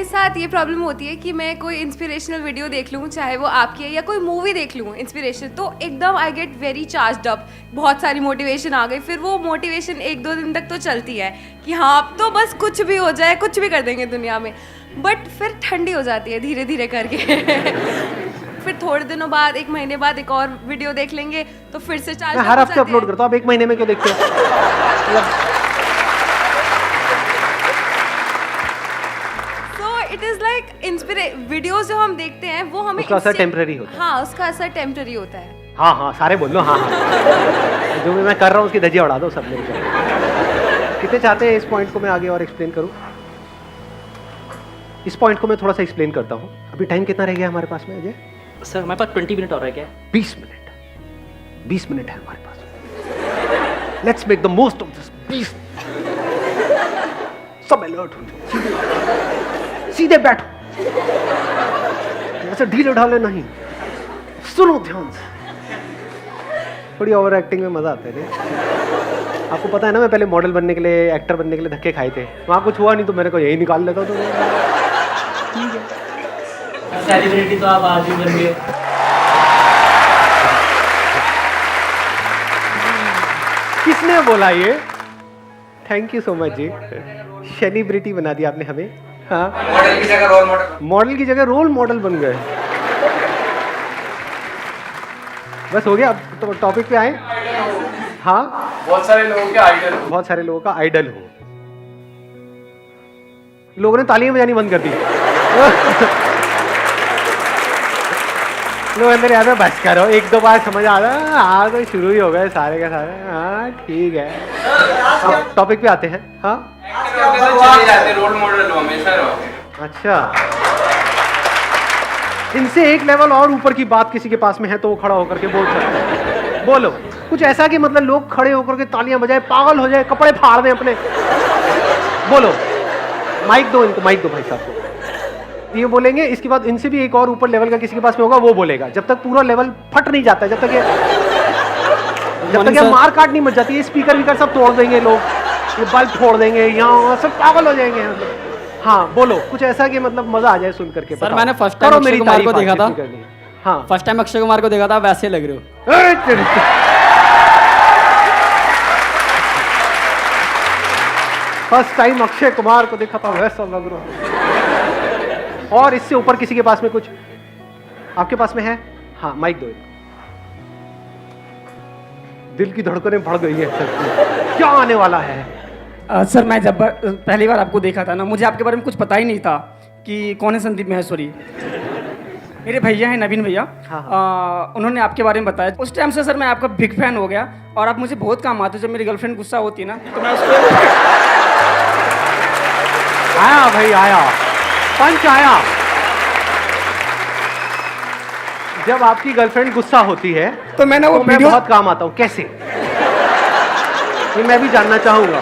साथ ये प्रॉब्लम होती है कि मैं कोई इंस्पिरेशनल वीडियो देख लूँ, चाहे वो आपकी है या कोई मूवी देख लूँ इंस्पिरेशन, तो एकदम I get very charged up, बहुत सारी मोटिवेशन आ गई। फिर वो मोटिवेशन 1-2 दिन तक तो चलती है कि हाँ अब तो बस कुछ भी हो जाए, कुछ भी कर देंगे दुनिया में, बट फिर ठंडी हो जाती है धीरे धीरे करके। फिर थोड़े दिनों बाद, 1 महीने बाद एक और वीडियो देख लेंगे तो फिर से चार्ज। हर हफ्ते अपलोड करता हूँ, अब 1 महीने में क्यों देखते हो? इट इज लाइक वीडियोस जो हम देखते हैं वो हमें उसका असर टेम्पररी होता है। हाँ, उसका असर टेम्पररी होता है। हाँ, सारे बोल लो हाँ। जो भी मैं कर रहा हूँ उसकी धज्जियाँ उड़ा दो सब मेरे को। कितने चाहते हैं इस पॉइंट को मैं आगे और एक्सप्लेन करूँ? इस पॉइंट को मैं थोड़ा सा एक्सप्लेन करता हूँ। अभी टाइम कितना रह गया हमारे पास में अजय? सर हमारे पास 20 मिनट और रह गया। 20 मिनट 20 मिनट है हमारे पास। Let's make the most of this 20। सब अलर्ट हो, सीधे बैठो, ऐसे ढीले ढाले नहीं, सुनो ध्यान से। थोड़ी ओवर एक्टिंग में मजा आता है नहीं? आपको पता है ना, मैं पहले मॉडल बनने के लिए, एक्टर बनने के लिए धक्के खाए थे, वहाँ कुछ हुआ नहीं तो मेरे को यही निकाल लेता। तो ठीक है, सेलिब्रिटी तो आप आज ही बन गए। किसने बोला ये? थैंक यू सो मच जी, सेलिब्रिटी बना दिया आपने हमें। हाँ, मॉडल की जगह रोल मॉडल, मॉडल की जगह रोल मॉडल बन गए। बस हो गया, अब तो टॉपिक पे आए। हाँ, बहुत सारे लोगों के आइडल, बहुत सारे लोगों का आइडल हो। लोगों ने तालियां बजानी बंद कर दी। लोग अंदर याद है, बस करो, 1-2 बार समझ आ रहा, हाँ तो शुरू ही हो गए सारे के सारे। हाँ ठीक है, अब टॉपिक पे आते हैं। हाँ, चले जाते, रोल मॉडल हो, हमेशा रहो। अच्छा, इनसे एक लेवल और ऊपर की बात किसी के पास में है तो वो खड़ा होकर के बोल सकता है। बोलो कुछ ऐसा कि मतलब लोग खड़े होकर के तालियां बजाए, पागल हो जाए, कपड़े फाड़ दें अपने। बोलो, माइक दो इनको, माइक दो भाई साहब को। ये बोलेंगे, इसके बाद इनसे भी एक और ऊपर लेवल का किसी के पास में होगा, वो बोलेगा। जब तक पूरा लेवल फट नहीं जाता, जब तक ये मार काट नहीं मच जाती, ये स्पीकर वीकर सब तोड़ देंगे लोग, ये बल्ब फोड़ देंगे, यहाँ सब पागल हो जाएंगे। हाँ बोलो कुछ ऐसा कि मतलब मजा आ जाए सुन करके। सर मैंने फर्स्ट टाइम अक्षय कुमार को देखा था। हाँ, फर्स्ट टाइम अक्षय कुमार को देखा था, वैसे लग रहे हो। फर्स्ट टाइम अक्षय कुमार को देखा था, वैसा लग रहा। और इससे ऊपर किसी के पास में कुछ आपके पास में है? हाँ, माइक दो। दिल की धड़कनें बढ़ गई है सर, क्या आने वाला है? सर मैं जब पहली बार आपको देखा था ना, मुझे आपके बारे में कुछ पता ही नहीं था कि कौन है संदीप माहेश्वरी। मेरे भैया हैं नवीन भैया, हाँ। उन्होंने आपके बारे में बताया। उस टाइम से सर मैं आपका बिग फैन हो गया और आप मुझे बहुत काम आते। जब मेरी गर्लफ्रेंड गुस्सा होती है ना तो मैं उसको आया भाई, आया पंच आया। जब आपकी गर्लफ्रेंड गुस्सा होती है तो मैंने वो तो मैं बहुत काम आता हूँ। कैसे? ये मैं भी जानना चाहूंगा।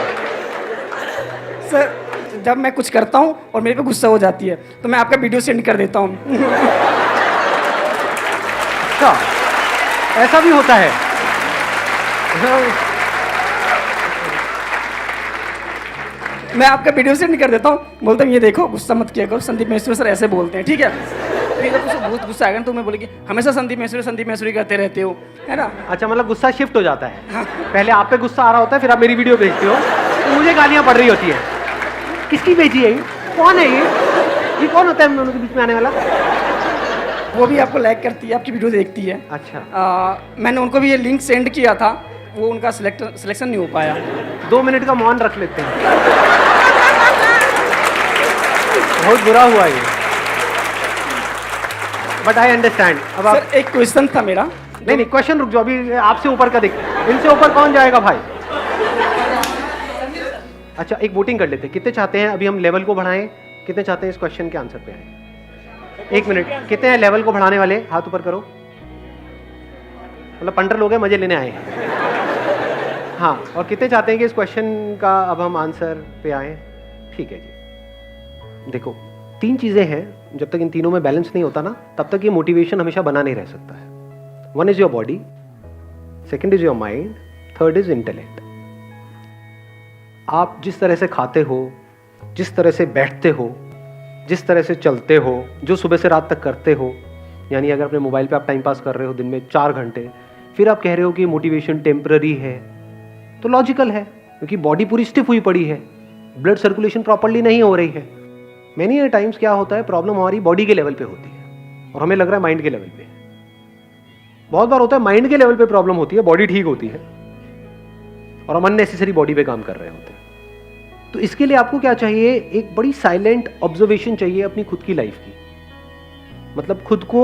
सर जब मैं कुछ करता हूँ और मेरे पे गुस्सा हो जाती है तो मैं आपका वीडियो सेंड कर देता हूँ। अच्छा, ऐसा भी होता है? मैं आपका वीडियो सेंड कर देता हूँ, बोलता हूँ ये देखो गुस्सा मत किया करो, संदीप माहेश्वरी सर ऐसे बोलते हैं, ठीक है? फिर जब उसे बहुत गुस्सा आएगा तो मैं बोलेगी हमेशा संदीप माहेश्वरी कहते रहते हो, है ना? अच्छा, मतलब गुस्सा शिफ्ट हो जाता है। पहले आप पे गुस्सा आ रहा होता है, फिर आप मेरी वीडियो भेजते हो तो मुझे गालियां पड़ रही होती है। किसकी भेजी है ये? कौन है ये कौन होता है हम दोनों के बीच में आने वाला? वो भी आपको लाइक करती है, आपकी वीडियो देखती है। अच्छा, मैंने उनको भी ये लिंक सेंड किया था, वो उनका सिलेक्शन नहीं हो पाया। 2 मिनट का मौन रख लेते हैं। बहुत बुरा हुआ ये, बट आई अंडरस्टैंड। अब आप सर एक क्वेश्चन था मेरा। नहीं, क्वेश्चन रुक जाओ, अभी आपसे ऊपर का देख, इनसे ऊपर कौन जाएगा भाई? अच्छा, एक वोटिंग कर लेते हैं। कितने चाहते हैं अभी हम लेवल को बढ़ाएं? कितने चाहते हैं इस क्वेश्चन के आंसर पे आए? 1 मिनट, कितने हैं लेवल को बढ़ाने वाले? हाथ ऊपर करो। मतलब 15 लोग हैं, मजे लेने आए हैं। हाँ, और कितने चाहते हैं कि इस क्वेश्चन का अब हम आंसर पे आए? ठीक है जी। देखो, 3 चीजें हैं, जब तक इन तीनों में बैलेंस नहीं होता ना, तब तक ये मोटिवेशन हमेशा बना नहीं रह सकता है। 1 is your body, 2nd is your mind, 3rd is intellect. आप जिस तरह से खाते हो, जिस तरह से बैठते हो, जिस तरह से चलते हो, जो सुबह से रात तक करते हो, यानी अगर अपने मोबाइल पे आप टाइम पास कर रहे हो दिन में 4 घंटे, फिर आप कह रहे हो कि मोटिवेशन टेम्पररी है, तो लॉजिकल है क्योंकि बॉडी पूरी स्टिफ हुई पड़ी है, ब्लड सर्कुलेशन प्रॉपर्ली नहीं हो रही है। मैनी टाइम्स क्या होता है, प्रॉब्लम हमारी बॉडी के लेवल पे होती है और हमें लग रहा है माइंड के लेवल पे। बहुत बार होता है माइंड के लेवल पे प्रॉब्लम होती है, बॉडी ठीक होती है और हम अननेसेसरी बॉडी पे काम कर रहे होते हैं। तो इसके लिए आपको क्या चाहिए, एक बड़ी साइलेंट ऑब्जर्वेशन चाहिए अपनी खुद की लाइफ की। मतलब खुद को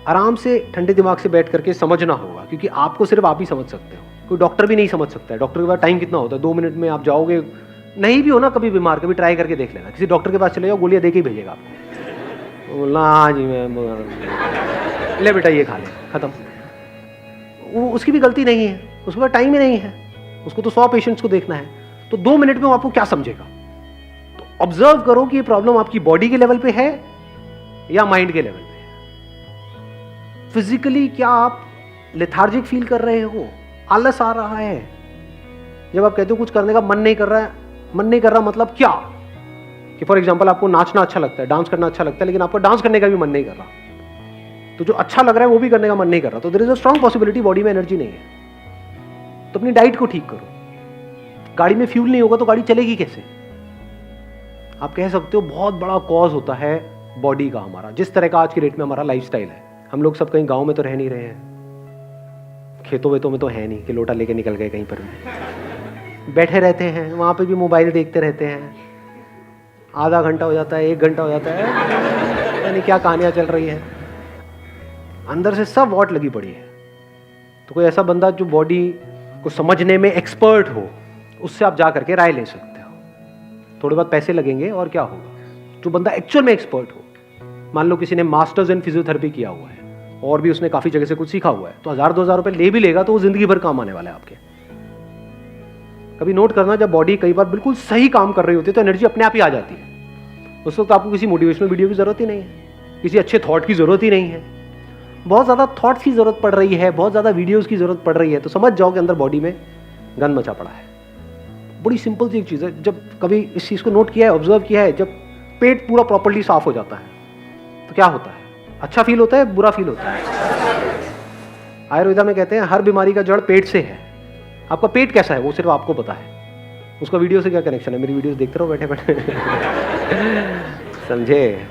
आराम से ठंडे दिमाग से बैठ करके समझना होगा, क्योंकि आपको सिर्फ आप ही समझ सकते हो, कोई डॉक्टर भी नहीं समझ सकता है। डॉक्टर के पास टाइम कितना होता है, 2 मिनट में आप जाओगे, नहीं भी हो ना कभी बीमार, कभी ट्राई करके देख लेना, किसी डॉक्टर के पास चले जाओ, गोलियां दे के ही भेजेगा आपको, बोलना हाँ जी मैं ले बेटा ये खा ले, खत्म। वो उसकी भी गलती नहीं है, उसके पास टाइम ही नहीं है, उसको तो 100 पेशेंट्स को देखना है, तो 2 मिनट में वो आपको क्या समझेगा। तो ऑब्जर्व करो कि ये प्रॉब्लम आपकी बॉडी के लेवल पे है या माइंड के लेवल पे है। फिजिकली क्या आप लेथार्जिक फील कर रहे हो, आलस आ रहा है, जब आप कहते हो कुछ करने का मन नहीं कर रहा है, मन नहीं कर रहा मतलब क्या, कि फॉर एग्जांपल आपको नाचना अच्छा लगता है, डांस करना अच्छा लगता है, लेकिन आपको डांस करने का भी मन नहीं कर रहा, तो जो अच्छा लग रहा है वो भी करने का मन नहीं कर रहा, तो there is a strong possibility body में एनर्जी नहीं है। तो अपनी डाइट को ठीक करो। गाड़ी में फ्यूल नहीं होगा तो गाड़ी चलेगी कैसे। आप कह सकते हो बहुत बड़ा कॉज होता है बॉडी का हमारा, जिस तरह का आज की डेट में हमारा लाइफस्टाइल है। हम लोग सब कहीं गांव में तो रह नहीं रहे हैं, खेतों वेतों में तो है नहीं कि लोटा लेके निकल गए कहीं पर भी, बैठे रहते हैं, वहां पे भी मोबाइल देखते रहते हैं, आधा घंटा हो जाता है, 1 घंटा हो जाता है, यानी क्या कहानियां चल रही है, अंदर से सब वॉट लगी पड़ी है। तो कोई ऐसा बंदा जो बॉडी को समझने में एक्सपर्ट हो, उससे आप जा करके राय ले सकते हो। थोड़े बहुत पैसे लगेंगे और क्या होगा। जो बंदा एक्चुअल में एक्सपर्ट हो, मान लो किसी ने मास्टर्स इन फिजियोथेरेपी किया हुआ है और भी उसने काफी जगह से कुछ सीखा हुआ है, तो 1000-2000 रुपए ले भी लेगा तो वो जिंदगी भर काम आने वाला है आपके। कभी नोट करना, जब बॉडी कई बार बिल्कुल सही काम कर रही होती है तो एनर्जी अपने आप ही आ जाती है। उस वक्त आपको किसी मोटिवेशनल वीडियो की जरूरत ही नहीं है, किसी अच्छे थॉट की जरूरत ही नहीं है। बहुत ज़्यादा थॉट्स की ज़रूरत पड़ रही है, बहुत ज़्यादा वीडियोस की ज़रूरत पड़ रही है, तो समझ जाओ कि अंदर बॉडी में गंद मचा पड़ा है। बड़ी सिंपल सी एक चीज़ है, जब कभी इस चीज़ को नोट किया है, ऑब्जर्व किया है, जब पेट पूरा प्रॉपर्ली साफ हो जाता है तो क्या होता है, अच्छा फील होता है, बुरा फील होता है। आयुर्वेदा में कहते हैं हर बीमारी का जड़ पेट से है। आपका पेट कैसा है वो सिर्फ आपको पता है, उसका वीडियो से क्या कनेक्शन है। मेरी वीडियोस देखते रहो बैठे बैठे समझे।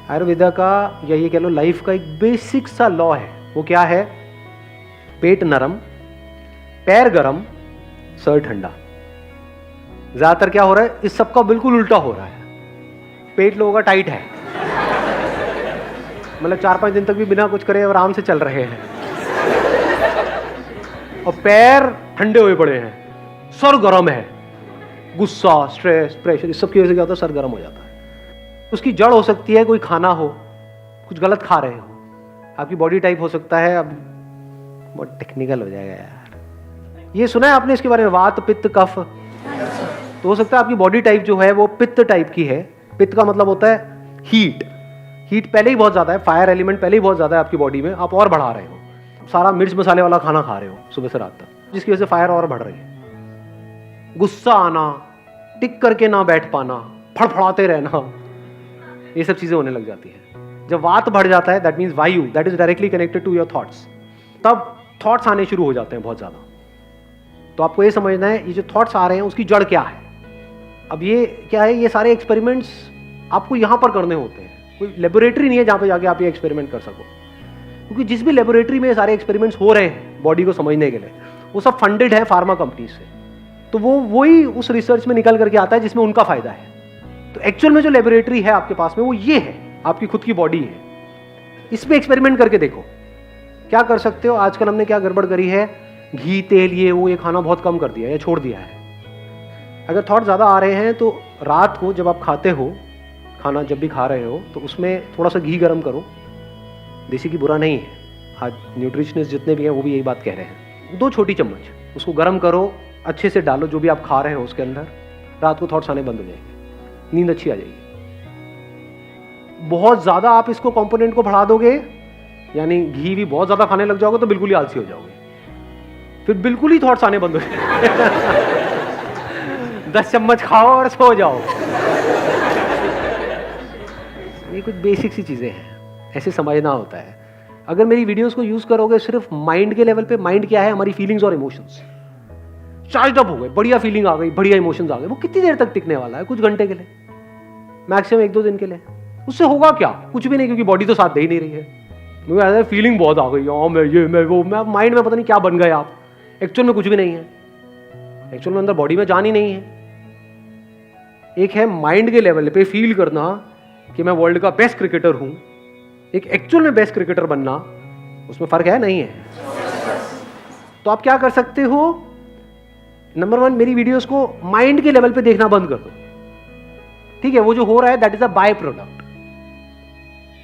आयुर्वेदा का या ये कह लो लाइफ का एक बेसिक सा लॉ है, वो क्या है, पेट नरम, पैर गरम, सर ठंडा। ज्यादातर क्या हो रहा है, इस सब का बिल्कुल उल्टा हो रहा है। पेट लोगों का टाइट है, मतलब 4-5 दिन तक भी बिना कुछ करे आराम से चल रहे हैं, और पैर ठंडे हुए पड़े हैं, सर गर्म है, गुस्सा, स्ट्रेस, प्रेशर, इस सब की वजह से क्या होता है, सर गर्म हो जाता है। उसकी जड़ हो सकती है कोई खाना हो, कुछ गलत खा रहे हो, आपकी बॉडी टाइप हो सकता है, अब बहुत टेक्निकल हो जाएगा यार, ये सुना है आपने इसके बारे में, वात पित्त कफ, तो हो सकता है आपकी बॉडी टाइप जो है वो पित्त टाइप की है। पित्त का मतलब होता है हीट, हीट पहले ही बहुत ज्यादा है, फायर एलिमेंट पहले ही बहुत ज्यादा है आपकी बॉडी में, आप और बढ़ा रहे हो, सारा मिर्च मसाले वाला खाना खा रहे हो सुबह से रात तक, जिसकी वजह से फायर और बढ़ रही है। गुस्सा आना, टिक करके ना बैठ पाना, फड़फड़ाते रहना, ये सब चीजें होने लग जाती है। जब वात बढ़ जाता है, दैट मीन्स वायु, that is directly connected to your thoughts, तब थॉट्स आने शुरू हो जाते हैं बहुत ज्यादा। तो आपको ये समझना है ये जो थॉट्स आ रहे हैं उसकी जड़ क्या है। अब ये क्या है, ये सारे एक्सपेरिमेंट्स आपको यहां पर करने होते हैं, कोई लेबोरेटरी नहीं है जहां पे जाके आप ये एक्सपेरिमेंट कर सको, क्योंकि जिस भी लेबोरेटरी में ये सारे एक्सपेरिमेंट्स हो रहे हैं बॉडी को समझने के लिए, वो सब फंडेड है फार्मा कंपनी से, तो वो वही उस रिसर्च में निकल करके आता है जिसमें उनका फायदा है। तो एक्चुअल में जो लेबोरेटरी है आपके पास में वो ये है, आपकी खुद की बॉडी है, इस पे एक्सपेरिमेंट करके देखो क्या कर सकते हो। आजकल हमने क्या गड़बड़ करी है, घी तेल ये खाना बहुत कम कर दिया है या छोड़ दिया है। अगर थॉट ज़्यादा आ रहे हैं तो रात को जब आप खाते हो, खाना जब भी खा रहे हो, तो उसमें थोड़ा सा घी गर्म करो, देसी घी बुरा नहीं है, आज न्यूट्रिशनिस्ट जितने भी हैं वो भी यही बात कह रहे हैं, 2 छोटी चम्मच उसको गर्म करो, अच्छे से डालो जो भी आप खा रहे हो उसके अंदर, रात को थॉट्स आने बंद हो जाएंगे, नींद अच्छी आ जाएगी। बहुत ज़्यादा आप इसको कंपोनेंट को बढ़ा दोगे, यानी घी भी बहुत ज़्यादा खाने लग जाओगे तो बिल्कुल ही आलसी हो जाओगे, फिर बिल्कुल ही थॉट्स आने बंद हो जाएंगे 10 चम्मच खाओ और सो जाओ। ये कुछ बेसिक सी चीज़ें हैं, ऐसे समझना होता है। अगर मेरी वीडियोस को यूज़ करोगे सिर्फ माइंड के लेवल पे, माइंड क्या है, हमारी फीलिंग्स और इमोशंस, चार्ज अप हो गए, बढ़िया फीलिंग आ गई, बढ़िया इमोशंस आ गए, वो कितनी देर तक टिकने वाला है? कुछ घंटे के लिए, मैक्सिमम 1-2 दिन के लिए। उससे होगा क्या? कुछ भी नहीं, क्योंकि बॉडी तो साथ दे ही नहीं रही है। मुझे ऐसा है फीलिंग बहुत आ गई, हाँ मैं ये मैं वो, मैं माइंड में पता नहीं क्या बन गए आप। एक्चुअल में कुछ भी नहीं है, एक्चुअल में अंदर बॉडी में जान ही नहीं है। एक है माइंड के लेवल पे फील करना कि मैं वर्ल्ड का बेस्ट क्रिकेटर हूं, एक एक्चुअल में बेस्ट क्रिकेटर बनना, उसमें फर्क है नहीं है। तो आप क्या कर सकते हो? नंबर 1, मेरी वीडियोस को माइंड के लेवल पे देखना बंद कर दो, ठीक है? वो जो हो रहा है that is a by product.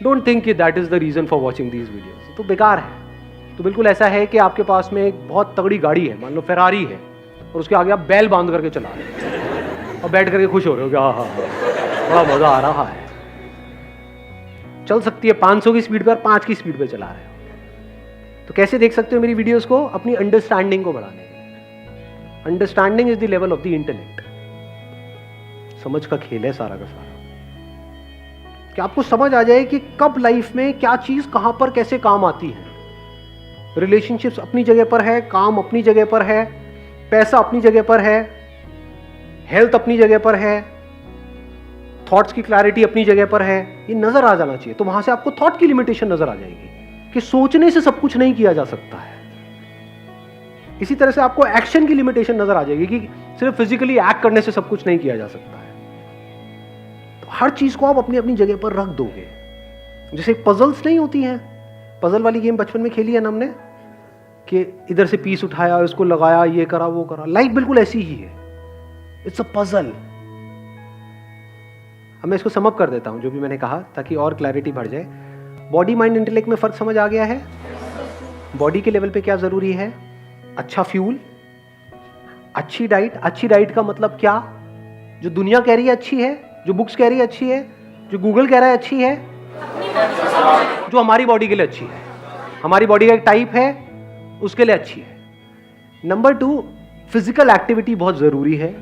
Don't think कि that is the reason for watching these videos. तो बेकार है। तो बिल्कुल ऐसा है कि आपके पास में एक बहुत तगड़ी गाड़ी है, मान लो फेरारी है, और उसके आगे आप बैल बांध करके चला रहे हो और बैठ करके खुश हो रहे हो कि हाँ हाँ बड़ा मजा आ रहा है। चल सकती है 500 की स्पीड पर, 5 की स्पीड पे चला रहे हो। तो कैसे देख सकते हो मेरी वीडियोस को? अपनी अंडरस्टैंडिंग को बढ़ाने के लिए। Understanding is the level of the intellect. समझ का खेल है सारा का सारा, कि आपको समझ आ जाए कि कब लाइफ में क्या चीज कहां पर कैसे काम आती है। रिलेशनशिप्स अपनी जगह पर है, काम अपनी जगह पर है, पैसा अपनी जगह पर है, हेल्थ अपनी जगह पर है, थॉट्स की क्लैरिटी अपनी जगह पर है। ये नजर आ जाना चाहिए। तो वहां से आपको थॉट की लिमिटेशन नजर आ जाएगी कि सोचने से सब कुछ नहीं किया जा सकता है। इसी तरह से आपको एक्शन की लिमिटेशन नजर आ जाएगी कि सिर्फ फिजिकली एक्ट करने से सब कुछ नहीं किया जा सकता है। तो हर चीज को आप अपनी अपनी जगह पर रख दोगे। जैसे पजल्स नहीं होती हैं, पजल वाली गेम बचपन में खेली है ना हमने, कि इधर से पीस उठाया, उसको लगाया, ये करा वो करा। लाइफ बिल्कुल ऐसी ही है, इट्स अ पजल। अब मैं इसको समअप कर देता हूं जो भी मैंने कहा, ताकि और क्लैरिटी बढ़ जाए। बॉडी माइंड इंटेलेक्ट में फर्क समझ आ गया है? बॉडी के लेवल पे क्या जरूरी है? अच्छा फ्यूल, अच्छी डाइट। अच्छी डाइट का मतलब क्या? जो दुनिया कह रही है अच्छी है, जो बुक्स कह रही है अच्छी है, जो गूगल कह रहा है अच्छी है, जो हमारी बॉडी के लिए अच्छी है। हमारी बॉडी का एक टाइप है, उसके लिए अच्छी है। नंबर 2, फिजिकल एक्टिविटी बहुत जरूरी है।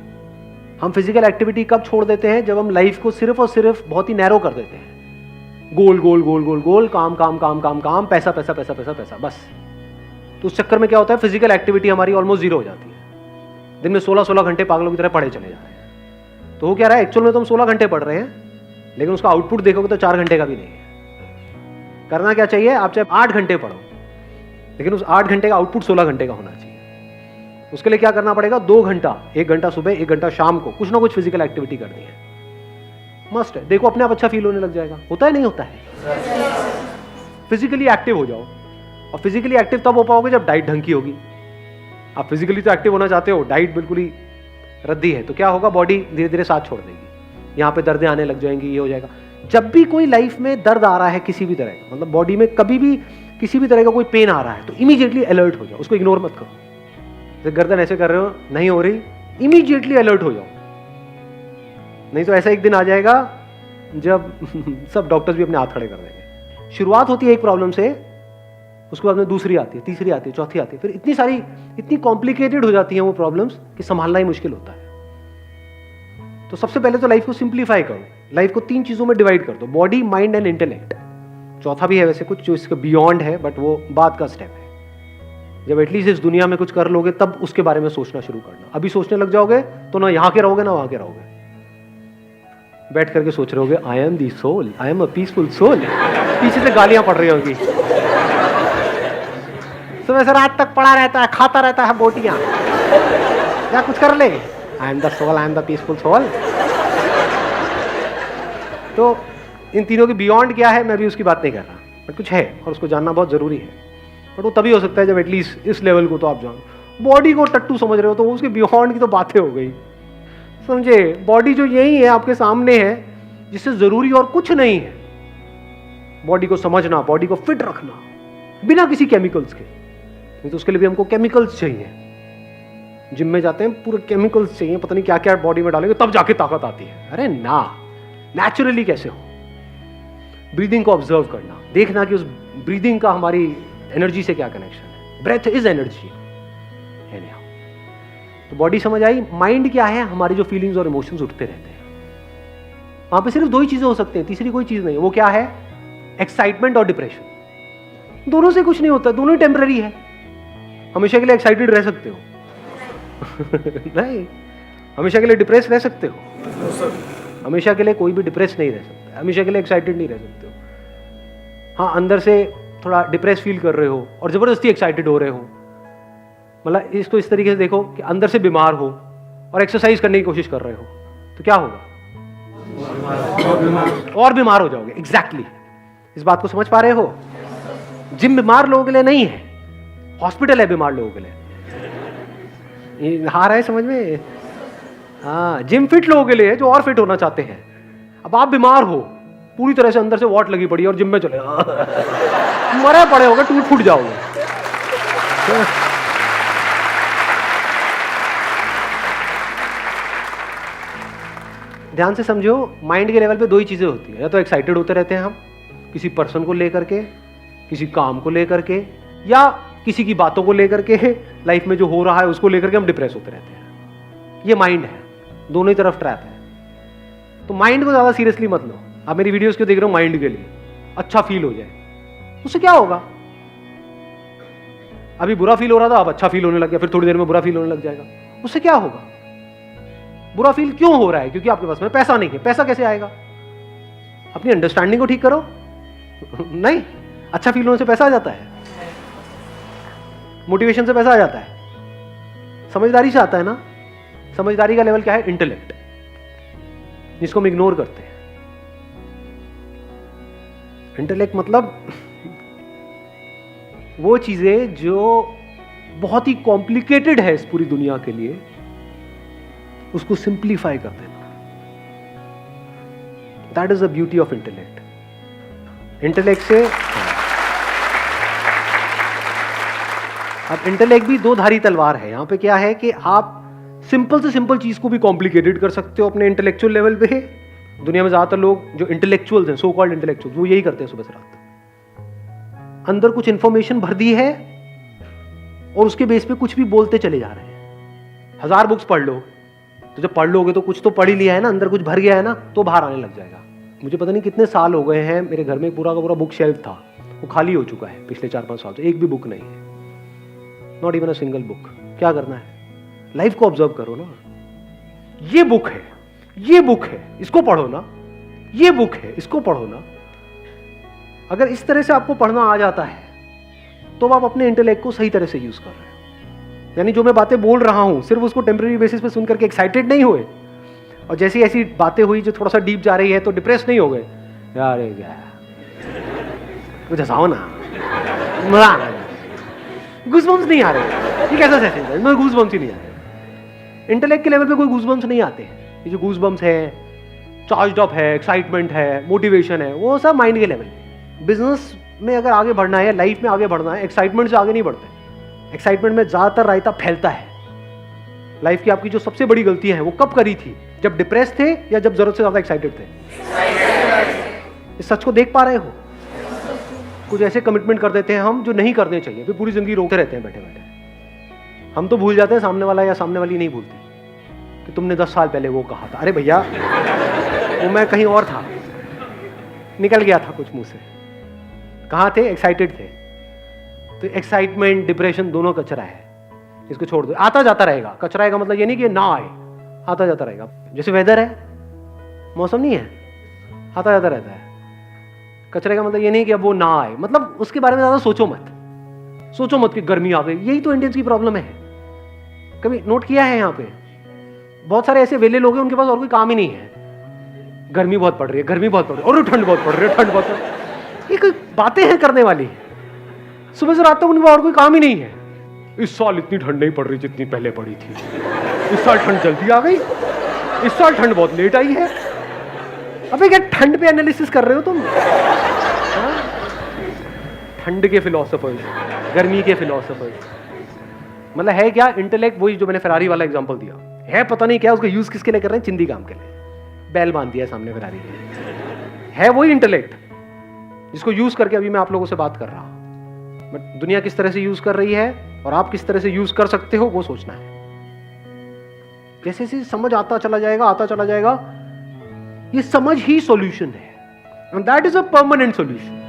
हम फिजिकल एक्टिविटी कब छोड़ देते हैं? जब हम लाइफ को सिर्फ और सिर्फ बहुत ही नैरो कर देते हैं। गोल गोल गोल गोल गोल, काम काम काम काम काम, पैसा पैसा पैसा पैसा पैसा, बस। तो उस चक्कर में क्या होता है? फिजिकल एक्टिविटी हमारी ऑलमोस्ट जीरो हो जाती है। दिन में 16-16 घंटे पागलों की तरह पढ़े चले जा रहे हैं। तो वो क्या रहा है? एक्चुअल में तो हम 16 घंटे पढ़ रहे हैं, लेकिन उसका आउटपुट देखोगे तो 4 घंटे का भी नहीं है। करना क्या चाहिए? आप चाहे 8 घंटे पढ़ो, लेकिन उस 8 घंटे का आउटपुट 16 घंटे का होना चाहिए। उसके लिए क्या करना पड़ेगा? 2 घंटा, 1 घंटा सुबह, 1 घंटा शाम को कुछ ना कुछ फिजिकल एक्टिविटी करनी है, मस्ट है। देखो अपने आप अच्छा फील होने लग जाएगा। होता है नहीं होता है? फिजिकली एक्टिव हो जाओ। और फिजिकली एक्टिव तब हो पाओगे जब डाइट ढंग की होगी। आप फिजिकली तो एक्टिव होना चाहते हो, डाइट बिल्कुल ही रद्दी है, तो क्या होगा? बॉडी धीरे धीरे साथ छोड़ देगी, यहाँ पे दर्दें आने लग जाएंगी, ये हो जाएगा। जब भी कोई लाइफ में दर्द आ रहा है किसी भी तरह का, मतलब बॉडी में कभी भी किसी भी तरह का कोई पेन आ रहा है, तो इमीडिएटली अलर्ट हो जाओ, उसको इग्नोर मत करो। जैसे गर्दन ऐसे कर रहे हो, नहीं हो रही, इमीडिएटली अलर्ट हो जाओ। नहीं तो ऐसा एक दिन आ जाएगा जब सब डॉक्टर्स भी अपने हाथ खड़े कर देंगे। शुरुआत होती है एक प्रॉब्लम से, उसके बाद में दूसरी आती है, तीसरी आती है, चौथी आती है, फिर इतनी सारी, इतनी कॉम्प्लिकेटेड हो जाती हैं वो प्रॉब्लम्स कि संभालना ही मुश्किल होता है। तो सबसे पहले तो लाइफ को सिंप्लीफाई करो, लाइफ को 3 चीजों में डिवाइड कर दो, बॉडी, माइंड एंड इंटेलेक्ट। चौथा भी है वैसे कुछ जो इसके बियॉन्ड है, बट वो बाद का स्टेप है। जब एटलीस्ट इस दुनिया में कुछ कर लोगे तब उसके बारे में सोचना शुरू करना। अभी सोचने लग जाओगे तो ना यहाँ के रहोगे ना वहां के रहोगे, बैठ करके सोच रहे होगे I am the soul, I am a peaceful soul. पीछे से गालियां पड़ रही होगी, सुबह से रात तक पड़ा रहता है, खाता रहता है बोटियां, या कुछ कर ले, I am the soul, I am the peaceful soul. तो इन तीनों के बियॉन्ड क्या है मैं भी उसकी बात नहीं कर रहा, बट कुछ है और उसको जानना बहुत जरूरी है। बट वो तभी हो सकता है जब एटलीस्ट इस लेवल को तो आप जानो। बॉडी को टट्टू समझ रहे हो तो उसके बियॉन्ड की तो बातें हो गई, समझे? बॉडी जो यही है आपके सामने है, जिससे जरूरी और कुछ नहीं है। बॉडी को समझना, बॉडी को फिट रखना बिना किसी केमिकल्स के, नहीं तो उसके लिए भी हमको केमिकल्स चाहिए। जिम में जाते हैं पूरे केमिकल्स चाहिए, पता नहीं क्या क्या बॉडी में डालेंगे तब जाके ताकत आती है। अरे ना, नेचुरली कैसे हो? ब्रीदिंग को ऑब्जर्व करना, देखना कि उस ब्रीदिंग का हमारी एनर्जी से क्या कनेक्शन है। Breath is energy. तो बॉडी समझ आई। माइंड क्या है? हमारी जो फीलिंग्स और इमोशंस उठते रहते हैं, वहां पे सिर्फ 2 ही चीजें हो सकती हैं, तीसरी कोई चीज नहीं। वो क्या है? एक्साइटमेंट और डिप्रेशन। दोनों से कुछ नहीं होता, दोनों ही टेम्पररी है। हमेशा के लिए एक्साइटेड रह सकते हो नहीं, हमेशा के लिए डिप्रेस रह सकते हो? हमेशा के लिए कोई भी डिप्रेस नहीं रह सकता, हमेशा के लिए एक्साइटेड नहीं रह सकते हो। हाँ, अंदर से थोड़ा डिप्रेस फील कर रहे हो और जबरदस्ती एक्साइटेड हो रहे हो। मतलब इसको इस तरीके से देखो कि अंदर से बीमार हो और एक्सरसाइज करने की कोशिश कर रहे हो, तो क्या होगा? और बीमार हो जाओगे। एग्जैक्टली इस बात को समझ पा रहे हो? जिम बीमार लोगों के लिए नहीं है, हॉस्पिटल है बीमार लोगों के लिए। ये हार है समझ में? हाँ, जिम फिट लोगों के लिए है जो और फिट होना चाहते हैं। अब आप बीमार हो, पूरी तरह से अंदर से वॉट लगी पड़ी है और जिम में चले मरे पड़े होगे, टूट फूट जाओगे। ध्यान से समझो, माइंड के लेवल पे 2 ही चीजें होती है। या तो एक्साइटेड होते रहते हैं हम किसी पर्सन को लेकर के, किसी काम को लेकर के, या किसी की बातों को लेकर के, लाइफ में जो हो रहा है उसको लेकर के हम डिप्रेस होते रहते हैं। ये माइंड है, दोनों ही तरफ ट्रैप है। तो माइंड को ज्यादा सीरियसली मत लो। आप मेरी वीडियोस क्यों देख रहे हो? माइंड के लिए अच्छा फील हो जाए, उससे क्या होगा? अभी बुरा फील हो रहा था, अब अच्छा फील होने लग गया, फिर थोड़ी देर में बुरा फील होने लग जाएगा, उससे क्या होगा? बुरा फील क्यों हो रहा है? क्योंकि आपके पास में पैसा नहीं है। पैसा कैसे आएगा? अपनी अंडरस्टैंडिंग को ठीक करो नहीं, अच्छा फील होने से पैसा आ जाता है, मोटिवेशन से पैसा आ जाता है, समझदारी से आता है ना। समझदारी का लेवल क्या है? इंटेलेक्ट, जिसको हम इग्नोर करते हैं। इंटेलेक्ट मतलब वो चीजें जो बहुत ही कॉम्प्लिकेटेड है इस पूरी दुनिया के लिए, उसको सिंप्लीफाई कर देना। That is the beauty of intellect. Intellect से अब इंटेलेक्ट भी 2 धारी तलवार है। यहां पे क्या है कि आप सिंपल से सिंपल चीज को भी कॉम्प्लिकेटेड कर सकते हो अपने इंटेलेक्चुअल लेवल पे। दुनिया में ज्यादातर लोग जो इंटेलेक्चुअल्स हैं, सो कॉल्ड इंटेलेक्चुअल्स, वो यही करते हैं सुबह से रात। अंदर कुछ इंफॉर्मेशन भर दी है और उसके बेस पे कुछ भी बोलते चले जा रहे हैं। 1000 बुक्स पढ़ लो, तो जब पढ़ लोगे तो कुछ तो पढ़ ही लिया है ना, अंदर कुछ भर गया है ना, तो बाहर आने लग जाएगा। मुझे पता नहीं कितने साल हो गए हैं, मेरे घर में पूरा का पूरा बुक शेल्फ था, वो खाली हो चुका है पिछले 4-5 साल से। एक भी बुक नहीं है, not even a single book. क्या करना है? लाइफ को ऑब्जर्व करो ना। ये बुक है, ये बुक है, इसको पढ़ो ना। ये बुक है, इसको पढ़ो ना। अगर इस तरह से आपको पढ़ना आ जाता है तो आप अपने इंटेलेक्ट को सही तरह से यूज कर रहे हो। यानी जो मैं बातें बोल रहा हूं, सिर्फ उसको टेम्परेरी बेसिस पे सुन करके एक्साइटेड नहीं हुए, और जैसी ऐसी बातें हुई जो थोड़ा सा डीप जा रही है तो डिप्रेस नहीं हो गए। यार कुछ हंसाओ ना, मजा आ रहा है, गूज़बम्स नहीं आ रहे। ये कैसा सेशन है? इसमें गूज़बम्स ही नहीं आ रहे। इंटेलेक्ट के लेवल पे कोई गूज़बम्स नहीं आते हैं। ये जो गूज़बम्स है, चार्ज्ड अप है, एक्साइटमेंट है, मोटिवेशन है, वो सब माइंड के लेवल पे। बिजनेस में अगर आगे बढ़ना है, लाइफ में आगे बढ़ना है, एक्साइटमेंट से आगे नहीं बढ़ते। एक्साइटमेंट में ज्यादातर रायता फैलता है। लाइफ की आपकी जो सबसे बड़ी गलतियां हैं वो कब करी थी? जब डिप्रेस थे या जब जरूरत से ज्यादा एक्साइटेड थे? इस सच को देख पा रहे हो? कुछ ऐसे कमिटमेंट कर देते हैं हम जो नहीं करने चाहिए, फिर पूरी जिंदगी रोकते रहते हैं बैठे बैठे। हम तो भूल जाते हैं, सामने वाला या सामने वाली नहीं भूलती कि तुमने 10 साल पहले वो कहा था। अरे भैया, वो मैं कहीं और था, निकल गया था कुछ मुंह से। कहाँ थे? एक्साइटेड थे। तो एक्साइटमेंट, डिप्रेशन दोनों कचरा है, इसको छोड़ दो। आता जाता रहेगा। कचरा का मतलब ये नहीं कि ना आए, आता जाता रहेगा। जैसे वेदर है, मौसम नहीं है, आता जाता रहता है। कचरे का मतलब ये नहीं कि अब वो ना आए, मतलब उसके बारे में ज्यादा सोचो मत। सोचो मत कि गर्मी आ गई। यही तो इंडियंस की प्रॉब्लम है। कभी नोट किया है यहाँ पे बहुत सारे ऐसे वेले लोग हैं, उनके पास और कोई काम ही नहीं है। गर्मी बहुत पड़ रही है, गर्मी बहुत पड़ रही है, और ठंड बहुत पड़ रही है, ठंड बहुत पड़ रही है। ये कोई बातें हैं करने वाली? सुबह से रात तक उनके पास और कोई काम ही नहीं है। इस साल इतनी ठंड नहीं पड़ रही जितनी पहले पड़ी थी, इस साल ठंड जल्दी आ गई, इस साल ठंड बहुत लेट आई है। अबे क्या ठंड पे एनालिसिस कर रहे हो तुम? ठंड के फिलोसोफर्स, गर्मी के फिलोसोफर्स। मतलब है क्या? इंटेलेक्ट वही जो मैंने फेरारी वाला एग्जांपल दिया है, पता नहीं क्या उसका यूज किसके लिए कर रहे हैं? चिंदी काम के लिए। बैल बांध दिया सामने फेरारी के। है वही इंटेलेक्ट जिसको यूज करके अभी मैं आप लोगों से बात कर रहा हूं। बट दुनिया किस तरह से यूज कर रही है और आप किस तरह से यूज कर सकते हो वो सोचना है। जैसे जैसे समझ आता चला जाएगा ये समझ ही सॉल्यूशन है, and that is a permanent solution.